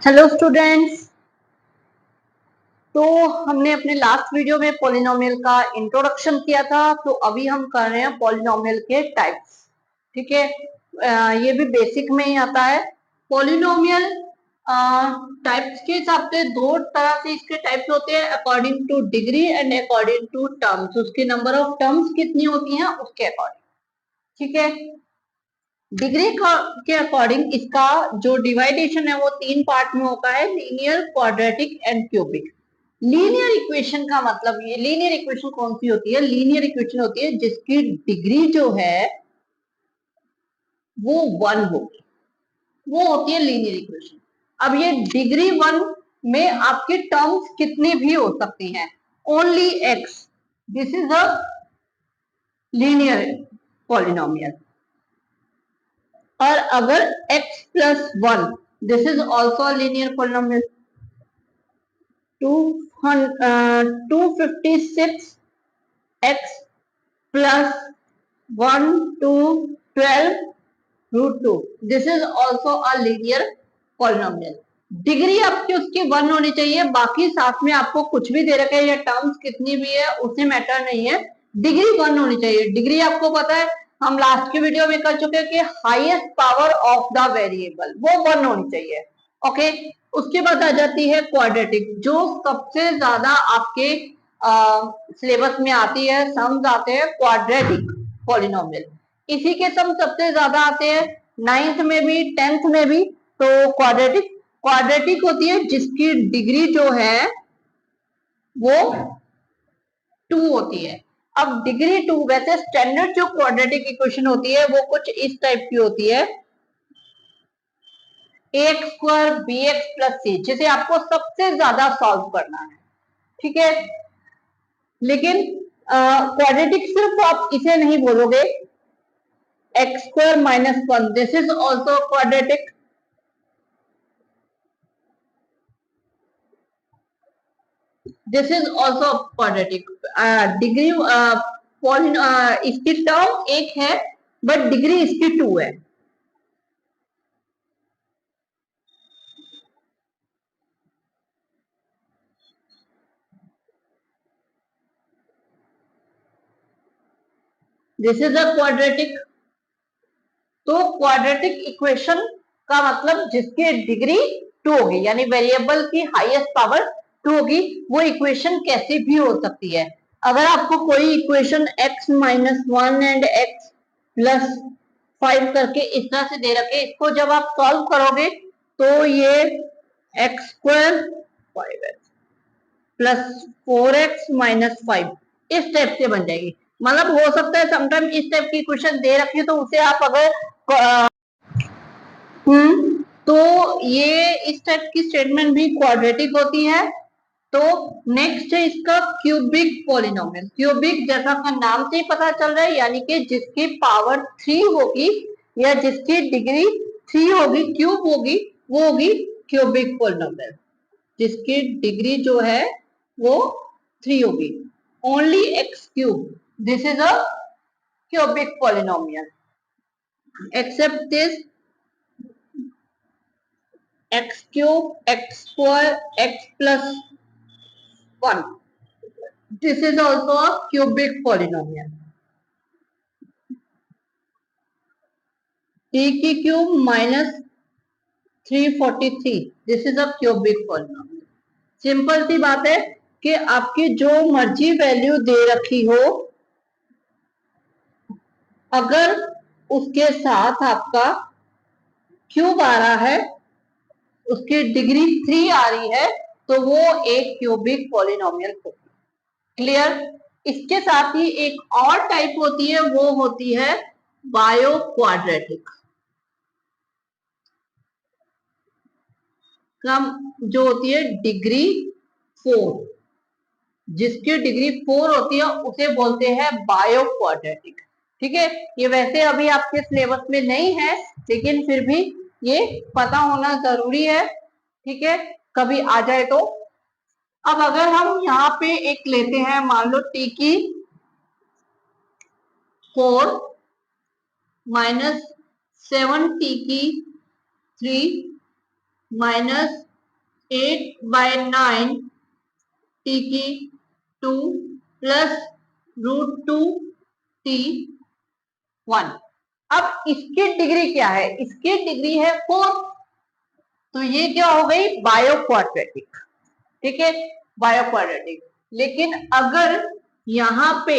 Hello students. तो हमने अपने लास्ट वीडियो में पॉलिनोमियल का इंट्रोडक्शन किया था, तो अभी हम कर रहे हैं पॉलिनोमियल के टाइप्स। ठीक है, ये भी बेसिक में ही आता है। पॉलिनोमियल टाइप्स के हिसाब से दो तरह से इसके टाइप्स होते हैं, according to degree and according to terms. उसके नंबर ऑफ टर्म्स कितनी होती हैं उसके अकॉर्डिंग। ठीक है, डिग्री के अकॉर्डिंग इसका जो डिवाइडेशन है वो तीन पार्ट में होता है, linear, quadratic and cubic. Linear equation का मतलब, ये लीनियर इक्वेशन कौन सी होती है? लीनियर इक्वेशन होती है जिसकी डिग्री जो है वो 1 होगी, वो होती है लीनियर इक्वेशन। अब ये डिग्री 1 में आपकी टर्म्स कितनी भी हो सकती हैं, only x, this is a linear polynomial. और अगर x plus 1, this is also linear polynomial. 256 x plus 1 to 12 root 2, this is also a linear polynomial। Degree आपकी उसकी 1 होनी चाहिए, बाकी साथ में आपको कुछ भी दे रखे हैं या टर्म्स कितनी भी है उससे मैटर नहीं है, डिग्री 1 होनी चाहिए। डिग्री आपको पता है, हम लास्ट की वीडियो में कर चुके हैं कि highest power of the variable वो 1 होनी चाहिए। ओके, उसके बाद आ जाती है क्वाड्रेटिक, जो सबसे ज्यादा आपके सिलेबस में आती है, सम्स आते हैं क्वाड्रेटिक पॉलिनोमियल। इसी के सम सबसे ज्यादा आते हैं 9th में भी 10th में भी। तो क्वाड्रेटिक होती है जिसकी डिग्री जो है वो 2 होती है। अब डिग्री 2, वैसे स्टैंडर्ड जो क्वाड्रेटिक इक्वेशन होती है वो कुछ इस टाइप की होती है, x square b x plus c, जिसे आपको सबसे ज्यादा सॉल्व करना है। ठीक है, लेकिन क्वाड्रेटिक सिर्फ आप इसे नहीं बोलोगे, x square minus 1, this is also quadratic. This is also quadratic. Degree इसकी टर्म एक है बट डिग्री इसकी 2 है। This is a quadratic. तो क्वाड्रेटिक इक्वेशन का मतलब जिसकी डिग्री 2 होगी, यानी वेरिएबल की हाईएस्ट पावर 2 होगी, वो इक्वेशन कैसी भी हो सकती है। अगर आपको कोई equation x minus 1 and x plus 5 करके इस तरह से दे रखे, इसको जब आप सॉल्व करोगे तो ये x square 5x plus 4x minus 5 इस टाइप से बन जाएगी। मतलब हो सकता है समटाइम इस टाइप की क्वेश्चन दे रखी है तो उसे आप अगर तो ये इस टाइप की स्टेटमेंट भी क्वाड्रेटिक होती है। तो नेक्स्ट है इसका क्यूबिक पॉलिनोमियल। क्यूबिक जैसा का नाम से ही पता चल रहा है, यानी कि जिसकी पावर 3 होगी या जिसकी डिग्री 3 होगी, क्यूब होगी, वो होगी क्यूबिक पॉलिनोमियल। जिसकी डिग्री जो है वो 3 होगी, only x cube, this is a cubic polynomial. Except this x cube, x square, x plus 1, this is also a cubic polynomial। t की cube minus 343, this is a cubic polynomial. Simple सी बात है कि आपकी जो मर्जी value दे रखी हो, अगर उसके साथ आपका क्यूब आ रहा है, उसकी डिग्री 3 आ रही है, तो वो एक क्यूबिक पॉलिनोमियल होगी। क्लियर? इसके साथ ही एक और टाइप होती है, वो होती है बायो क्वाड्रेटिक। कम जो होती है डिग्री 4, जिसकी डिग्री 4 होती है उसे बोलते हैं बायो क्वाड्रेटिक। ठीक है, ये वैसे अभी आपके सिलेबस में नहीं है, लेकिन फिर भी ये पता होना जरूरी है। ठीक है, कभी आ जाए तो। अब अगर हम यहाँ पे एक लेते हैं, मान लो t की 4 माइनस 7 t की 3 माइनस 8/9 टी की 2 प्लस √2 टी 1। अब इसकी डिग्री क्या है? इसकी डिग्री है 4, तो ये क्या हो गई? Bio quadratic. ठीक है, बायो क्वाड्रेटिक। लेकिन अगर यहां पे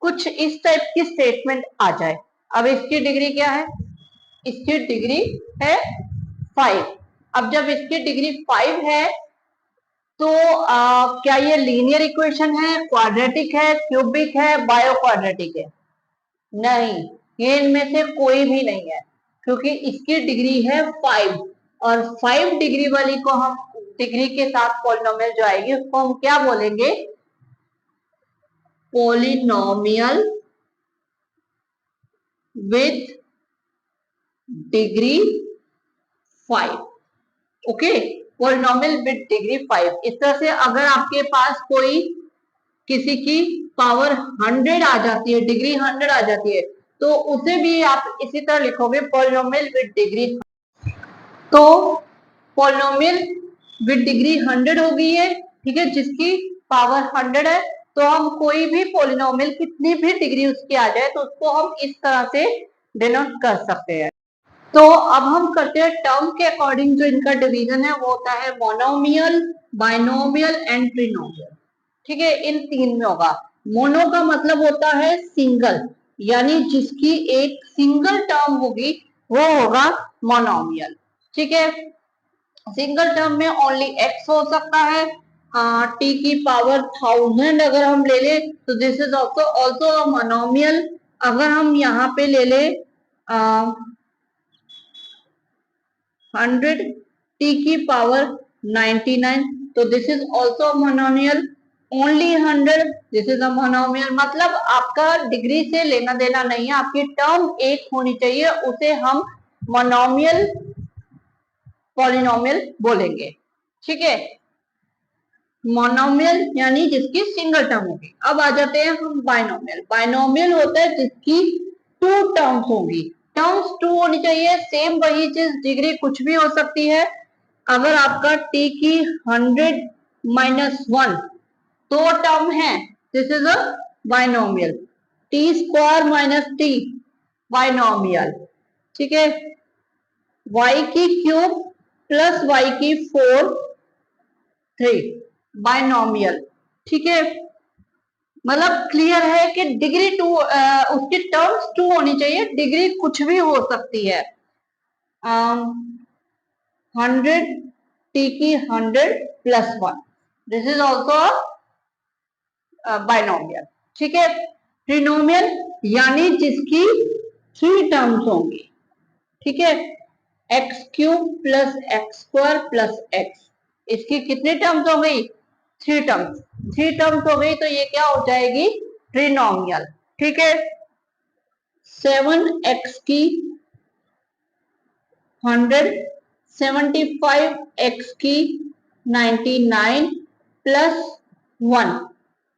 कुछ इस टाइप की स्टेटमेंट आ जाए, अब इसकी डिग्री क्या है? इसकी डिग्री है 5। अब जब इसकी डिग्री 5 है तो क्या ये लीनियर इक्वेशन है, क्वाड्रेटिक है, क्यूबिक है, बायो क्वाड्रेटिक है? नहीं, ये इनमें से कोई भी नहीं है, क्योंकि इसकी डिग्री है 5 और 5 डिग्री वाली को हम, डिग्री के साथ पॉलिनोमियल जो आएगी उसको हम क्या बोलेंगे? Polynomial with degree 5। Okay, polynomial with degree 5। इस तरह से अगर आपके पास कोई किसी की पावर 100 आ जाती है, डिग्री 100 आ जाती है, तो उसे भी आप इसी तरह लिखोगे, पॉलिनोमियल विथ डिग्री। तो पॉलिनोमियल विथ डिग्री 100 हो गई है, ठीक है, जिसकी पावर 100 है। तो हम कोई भी पॉलिनोमियल कितनी भी डिग्री उसकी आ जाए तो उसको हम इस तरह से डिनोट कर सकते हैं। तो अब हम करते हैं टर्म के अकॉर्डिंग जो इनका डिवीजन है वो होता है मोनोमियल, बाइनोमियल एंड ट्रिनोमियल। ठीक है, इन तीन में होगा। मोनो का मतलब होता है सिंगल, यानी जिसकी एक सिंगल टर्म होगी वो होगा मोनोमियल। ठीक है, सिंगल टर्म में ओनली एक्स हो सकता है। टी की पावर 1000 अगर हम ले ले तो this is also also monomial. अगर हम यहाँ पे ले ले 100 टी की पावर 99, तो this is also monomial. Only 100, this is a monomial. मतलब आपका डिग्री से लेना देना नहीं है, आपकी टर्म एक होनी चाहिए, उसे हम मोनोमियल पॉलिनोमियल बोलेंगे। ठीक है, मोनोमियल यानी जिसकी सिंगल टर्म होगी। अब आ जाते हैं हम बाइनोमियल। बाइनोमियल होता है जिसकी 2 टर्म्स होगी। टर्म्स 2 होनी चाहिए, सेम वही चीज, डिग्री कुछ भी हो सकती है। अगर आपका टी की 100 - 1 2 टर्म है, this is a binomial. T square minus T, binomial. ठीक है, y की क्यूब प्लस y की 4 3, बाइनोमियल। ठीक है, मतलब क्लियर है कि डिग्री 2, उसकी टर्म्स 2 होनी चाहिए, डिग्री कुछ भी हो सकती है। 100 टी की 100 + 1, दिस इज ऑल्सो बाइनोमियल। ठीक है, ट्रिनोमियल यानी जिसकी 3 टर्म्स होंगी। ठीक है, x³ + x² + x, इसकी कितनी टर्म्स हो गई? 3 टर्म्स। 3 टर्म्स हो गई तो ये क्या हो जाएगी? ट्रिनोमियल। ठीक है, 7x की 100, 75x की 99 + 1,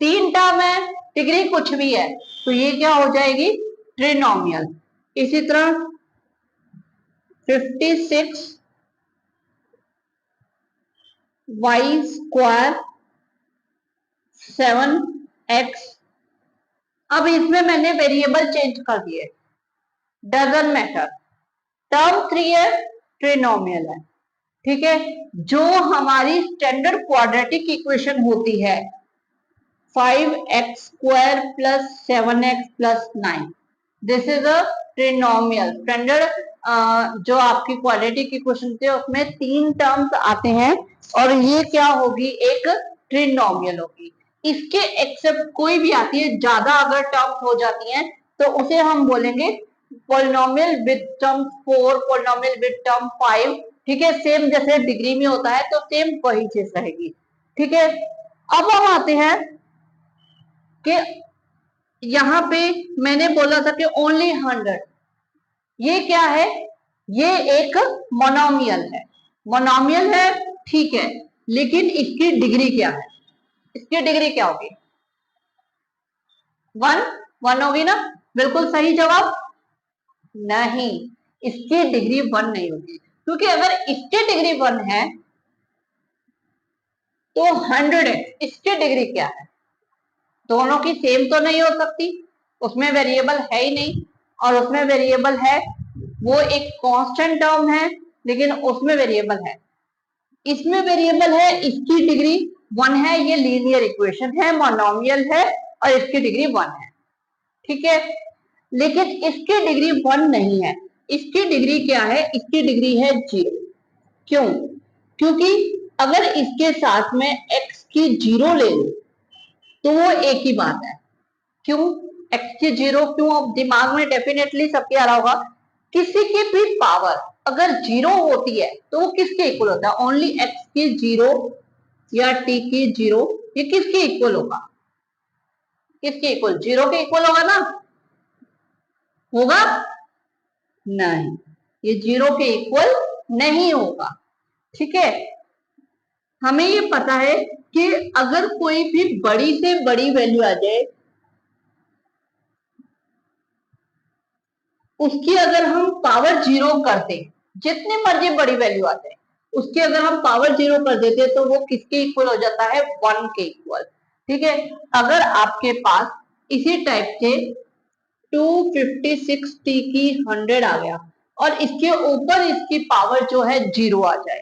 3 टर्म है, डिग्री कुछ भी है, तो ये क्या हो जाएगी? ट्रिनोमियल। इसी तरह 56 y² 7x। अब इसमें मैंने वेरिएबल चेंज कर दिए, डजंट मैटर, टर्म 3 है, ट्रिनोमियल है। ठीक है, जो हमारी स्टैंडर्ड क्वाड्रेटिक इक्वेशन होती है 5x² + 7x + 9, this is a trinomial. Standard जो आपकी क्वाड्रेटिक इक्वेशन होती है उसमें 3 टर्म्स आते हैं और ये क्या होगी? एक ट्रिनोमियल होगी। इसके एक्सेप्ट कोई भी आती है, ज्यादा अगर टर्म्स हो जाती हैं तो उसे हम बोलेंगे polynomial with term 4, polynomial with term 5। ठीक है, सेम जैसे डिग्री में होता है तो सेम वही चीज रहेगी। ठीक है, अब हम आते हैं कि यहाँ पे मैंने बोला था कि ओनली 100, ये क्या है? ये एक मोनोमियल है। मोनोमियल है, ठीक है, लेकिन इसकी डिग्री क्या है? इसकी डिग्री क्या होगी? 1 1 होगी ना? बिल्कुल सही जवाब। नहीं, इसकी डिग्री 1 नहीं होगी, क्योंकि अगर इसकी डिग्री 1 है तो 100x इसकी डिग्री क्या है, दोनों की सेम तो नहीं हो सकती, उसमें वेरिएबल है ही नहीं, और उसमें वेरिएबल है वो एक कांस्टेंट टर्म है, लेकिन उसमें वेरिएबल है, इसमें वेरिएबल है, इसकी डिग्री 1 है, ये लीनियर इक्वेशन है, मोनोमियल है, और इसकी डिग्री 1 है, ठीक है। लेकिन इसकी डिग्री 1 नहीं है, इसकी डिग्री क्या है, इसकी डिग्री है 0। क्यों? क्योंकि अगर इसके साथ में x की 0 ले लो तो वो एक ही बात है। क्यों x की 0? क्यों? अब दिमाग में डेफिनेटली सबके आ रहा होगा, किसी की भी पावर अगर 0 होती है तो वो किसके इक्वल होता है? ओनली x की 0 या t की 0, ये किसके इक्वल होगा? किसके इक्वल? 0 के इक्वल होगा ना? होगा नहीं, ये 0 के इक्वल नहीं होगा, ठीक है। हमें ये पता है कि अगर कोई भी बड़ी से बड़ी वैल्यू आ जाए, उसकी अगर हम पावर 0 करते, जितनी मर्जी बड़ी वैल्यू आ जाए उसकी अगर हम पावर 0 कर देते तो वो किसके इक्वल हो जाता है? 1 के इक्वल, ठीक है। अगर आपके पास इसी टाइप के 256t की 100 आ गया और इसके ऊपर इसकी पावर जो है 0 आ जाए,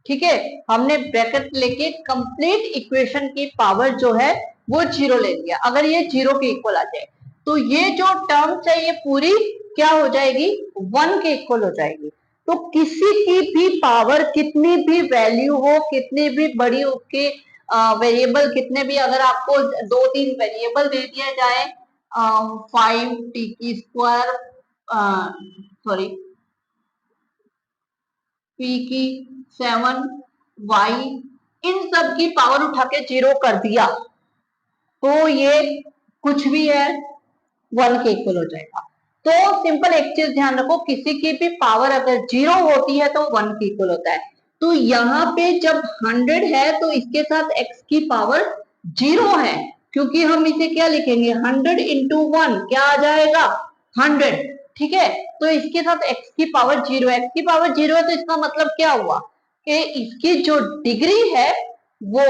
ठीक है, हमने ब्रैकेट लेके कंप्लीट इक्वेशन की पावर जो है वो 0 ले लिया, अगर ये 0 के इक्वल आ जाए तो ये जो टर्म्स है ये पूरी क्या हो जाएगी? 1 के इक्वल हो जाएगी। तो किसी की भी पावर कितनी भी वैल्यू हो, कितनी भी बड़ी उसके वेरिएबल कितने भी, अगर आपको 2-3 वेरिएबल दे दिया जाए, 5t की स्क्वायर, सॉरी p की 7y, इन सब की पावर उठा के 0 कर दिया तो ये कुछ भी है 1 के इक्वल हो जाएगा। तो सिंपल एक चीज ध्यान रखो, किसी की भी पावर अगर 0 होती है तो 1 के इक्वल होता है। तो यहाँ पे जब 100 है तो इसके साथ x की पावर 0 है, क्योंकि हम इसे क्या लिखेंगे? 100 इंटू 1 क्या आ जाएगा? 100, ठीक है। तो इसके साथ x की पावर 0 है, x की पावर 0 है तो इसका मतलब क्या हुआ कि इसकी जो डिग्री है वो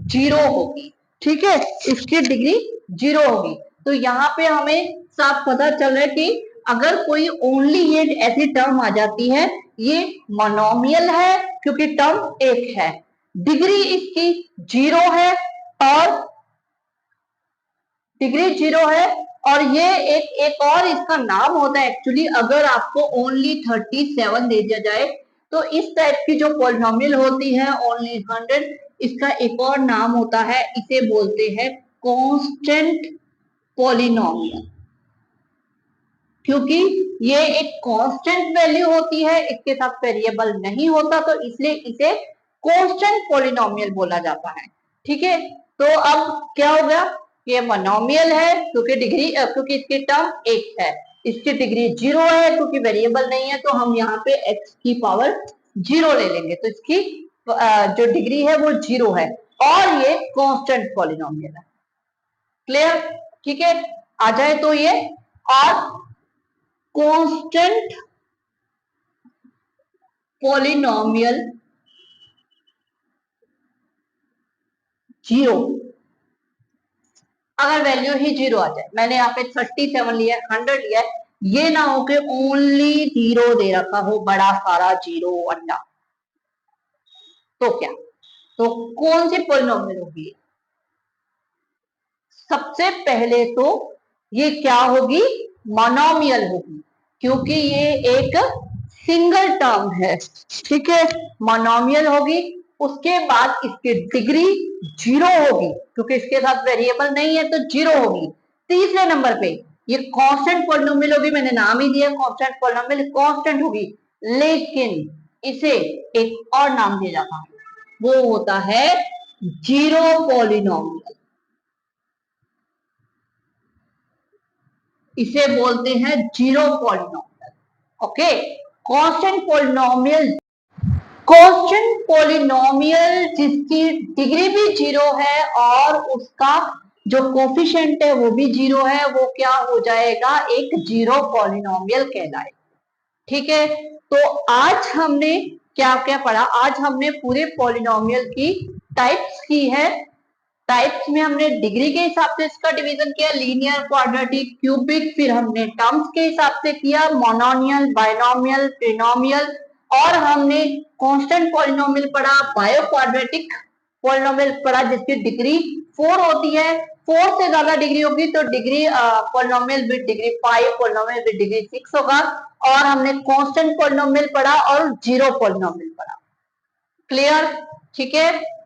0 होगी, ठीक है, इसकी डिग्री 0 होगी। तो यहाँ पे हमें साफ पता चल रहा है कि अगर कोई ओनली ये ऐसी टर्म आ जाती है, ये मोनोमियल है क्योंकि टर्म एक है, डिग्री इसकी 0 है, और डिग्री 0 है, और ये एक और इसका नाम होता है एक्चुअली, अगर आपको ओनली 37 दे दिया जाए तो इस टाइप की जो पॉलिनोमियल होती है ओनली 100, इसका एक और नाम होता है, इसे बोलते हैं कांस्टेंट पॉलिनोमियल, क्योंकि ये एक कांस्टेंट वैल्यू होती है, इसके साथ वेरिएबल नहीं होता, तो इसलिए इसे कांस्टेंट पॉलिनोमियल बोला जाता है, ठीक है। तो अब क्या हो गया? ये मोनोमियल है क्योंकि डिग्री क्योंकि इसकी टर्म एक है, इसकी डिग्री 0 है क्योंकि वेरिएबल नहीं है, तो हम यहाँ पे x की पावर 0 ले लेंगे, तो इसकी जो डिग्री है वो 0 है, और ये कांस्टेंट पॉलिनोमियल है। क्लियर? ठीक है, आ जाए तो ये, और कांस्टेंट पॉलिनोमियल 0, अगर वैल्यू ही 0 आ जाए, मैंने यहाँ पे 37 लिया है, 100 लिया है, ये ना हो कि ओनली 0 दे रखा हो, बड़ा सारा 0 अंडा, तो क्या? तो कौन सी पॉलिनोमियल होगी? सबसे पहले तो ये क्या होगी? मोनोमियल होगी, क्योंकि ये एक सिंगल टर्म है, ठीक है, मोनोमियल होगी। उसके बाद इसकी डिग्री 0 होगी, क्योंकि इसके साथ वेरिएबल नहीं है तो 0 होगी। तीसरे नंबर पे ये कांस्टेंट पॉलिनोमियल होगी, मैंने नाम ही दिया कांस्टेंट पॉलिनोमियल, कांस्टेंट होगी, लेकिन इसे एक और नाम दिया जाता है, वो होता है जीरो पॉलिनोमियल, इसे बोलते हैं zero polynomial. Okay, constant polynomial, constant polynomial जिसकी डिग्री भी 0 है और उसका जो कोफिशिएंट है वो भी जीरो है, वो क्या हो जाएगा, एक जीरो पॉलिनोमियल कहलाएगा। ठीक है, तो आज हमने क्या क्या पढ़ा, आज हमने पूरे पॉलिनोमियल की टाइप्स की है। टाइप्स में हमने डिग्री के हिसाब से इसका डिवीजन किया, लीनियर, क्वाड्रेटिक, क्यूबिक, फिर हमने टर्म्स के हिसाब से किया, मोनोमियल, बाइनोमियल, ट्रिनोमियल, और हमने कांस्टेंट पॉलिनोमियल पढ़ा, बायो क्वाड्रेटिक पॉलिनोमियल पढ़ा जिसकी डिग्री 4 होती है। 4 से ज्यादा डिग्री होगी तो degree polynomial with degree 5, polynomial with degree 6 होगा। और हमने कांस्टेंट पॉलिनोमियल पढ़ा और जीरो पॉलिनोमियल पढ़ा। क्लियर? ठीक है।